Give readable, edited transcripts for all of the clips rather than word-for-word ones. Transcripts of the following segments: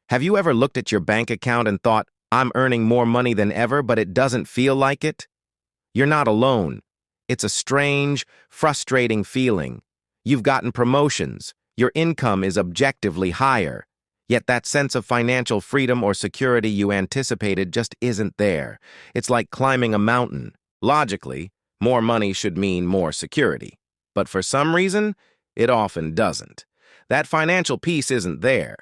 Have you ever looked at your bank account and thought, I'm earning more money than ever, but it doesn't feel like it? You're not alone. It's a strange, frustrating feeling. You've gotten promotions. Your income is objectively higher. Yet that sense of financial freedom or security you anticipated just isn't there. It's like climbing a mountain. Logically, more money should mean more security. But for some reason, it often doesn't. That financial peace isn't there.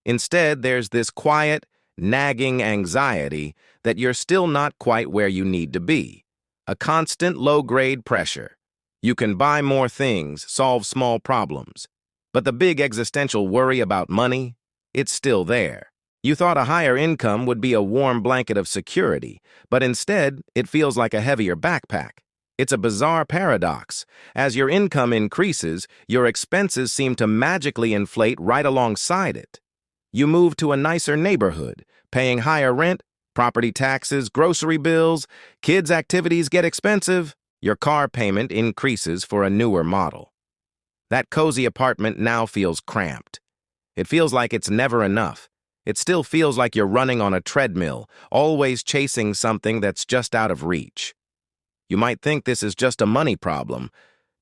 Instead, there's this quiet, nagging anxiety that you're still not quite where you need to be. A constant low-grade pressure. You can buy more things, solve small problems. But the big existential worry about money, it's still there. You thought a higher income would be a warm blanket of security, but instead, it feels like a heavier backpack. It's a bizarre paradox. As your income increases, your expenses seem to magically inflate right alongside it. You move to a nicer neighborhood, paying higher rent, property taxes, grocery bills, kids' activities get expensive. Your car payment increases for a newer model. That cozy apartment now feels cramped. It feels like it's never enough. It still feels like you're running on a treadmill, always chasing something that's just out of reach. You might think this is just a money problem,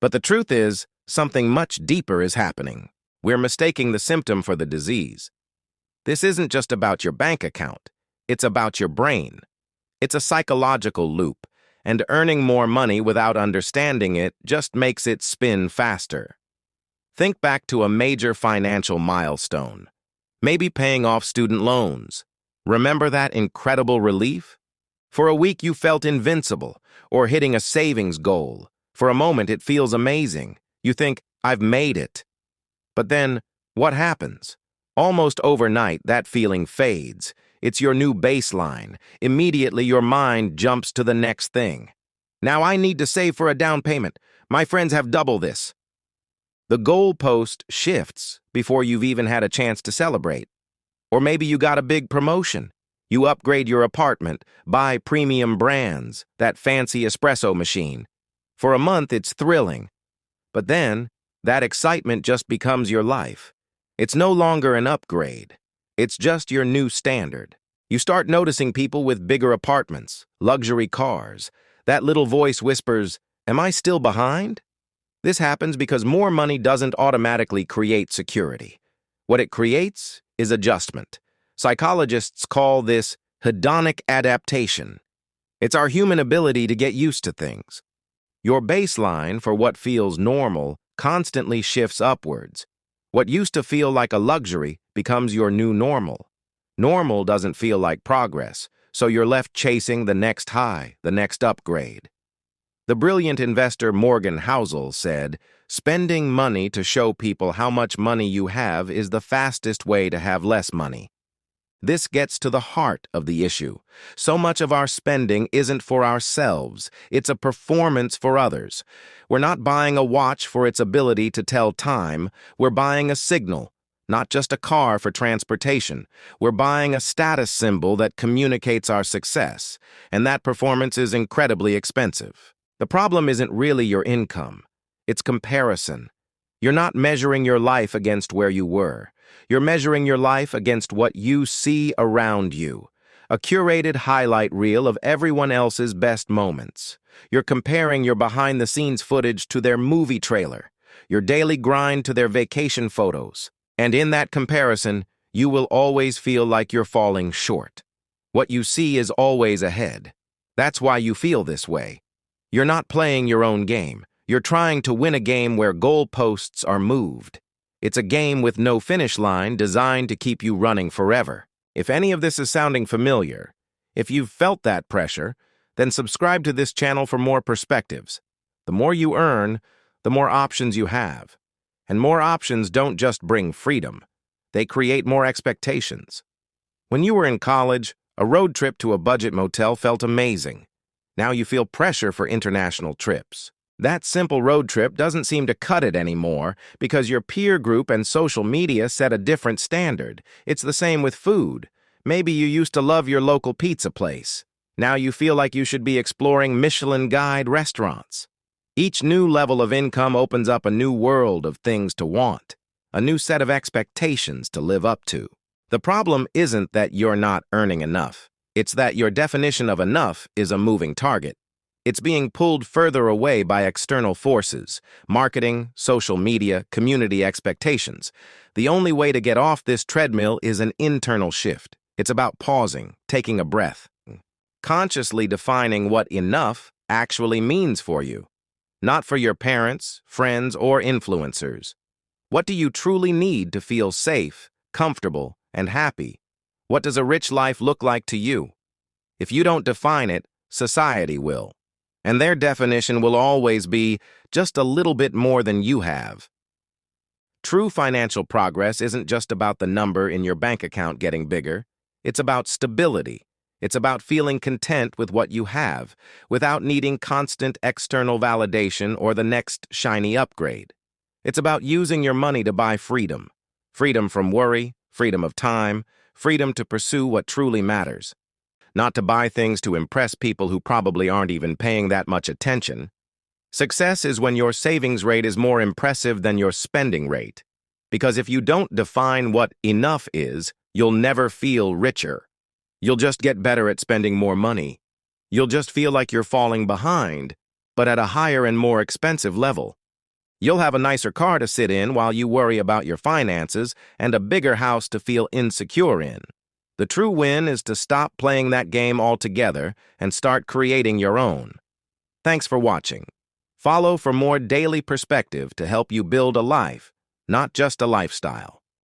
but the truth is, something much deeper is happening. We're mistaking the symptom for the disease. This isn't just about your bank account. It's about your brain. It's a psychological loop, and earning more money without understanding it just makes it spin faster. Think back to a major financial milestone. Maybe paying off student loans. Remember that incredible relief? For a week you felt invincible, or hitting a savings goal. For a moment it feels amazing. You think, I've made it. But then, what happens? Almost overnight, that feeling fades. It's your new baseline. Immediately, your mind jumps to the next thing. Now I need to save for a down payment. My friends have double this. The goalpost shifts before you've even had a chance to celebrate. Or maybe you got a big promotion. You upgrade your apartment, buy premium brands, that fancy espresso machine. For a month, it's thrilling. But then, that excitement just becomes your life. It's no longer an upgrade. It's just your new standard. You start noticing people with bigger apartments, luxury cars. That little voice whispers, "Am I still behind?" This happens because more money doesn't automatically create security. What it creates is adjustment. Psychologists call this hedonic adaptation. It's our human ability to get used to things. Your baseline for what feels normal constantly shifts upwards. What used to feel like a luxury becomes your new normal. Normal doesn't feel like progress, so you're left chasing the next high, the next upgrade. The brilliant investor Morgan Housel said, "Spending money to show people how much money you have is the fastest way to have less money." This gets to the heart of the issue. So much of our spending isn't for ourselves. It's a performance for others. We're not buying a watch for its ability to tell time. We're buying a signal, not just a car for transportation. We're buying a status symbol that communicates our success, and that performance is incredibly expensive. The problem isn't really your income. It's comparison. You're not measuring your life against where you were. You're measuring your life against what you see around you, a curated highlight reel of everyone else's best moments. You're comparing your behind-the-scenes footage to their movie trailer, your daily grind to their vacation photos. And in that comparison, you will always feel like you're falling short. What you see is always ahead. That's why you feel this way. You're not playing your own game. You're trying to win a game where goalposts are moved. It's a game with no finish line designed to keep you running forever. If any of this is sounding familiar, if you've felt that pressure, then subscribe to this channel for more perspectives. The more you earn, the more options you have. And more options don't just bring freedom. They create more expectations. When you were in college, a road trip to a budget motel felt amazing. Now you feel pressure for international trips. That simple road trip doesn't seem to cut it anymore because your peer group and social media set a different standard. It's the same with food. Maybe you used to love your local pizza place. Now you feel like you should be exploring Michelin Guide restaurants. Each new level of income opens up a new world of things to want, a new set of expectations to live up to. The problem isn't that you're not earning enough. It's that your definition of enough is a moving target. It's being pulled further away by external forces, marketing, social media, community expectations. The only way to get off this treadmill is an internal shift. It's about pausing, taking a breath, consciously defining what enough actually means for you. Not for your parents, friends, or influencers. What do you truly need to feel safe, comfortable, and happy? What does a rich life look like to you? If you don't define it, society will. And their definition will always be just a little bit more than you have. True financial progress isn't just about the number in your bank account getting bigger. It's about stability. It's about feeling content with what you have, without needing constant external validation or the next shiny upgrade. It's about using your money to buy freedom. Freedom from worry, freedom of time, freedom to pursue what truly matters. Not to buy things to impress people who probably aren't even paying that much attention. Success is when your savings rate is more impressive than your spending rate. Because if you don't define what enough is, you'll never feel richer. You'll just get better at spending more money. You'll just feel like you're falling behind, but at a higher and more expensive level. You'll have a nicer car to sit in while you worry about your finances and a bigger house to feel insecure in. The true win is to stop playing that game altogether and start creating your own. Thanks for watching. Follow for more daily perspective to help you build a life, not just a lifestyle.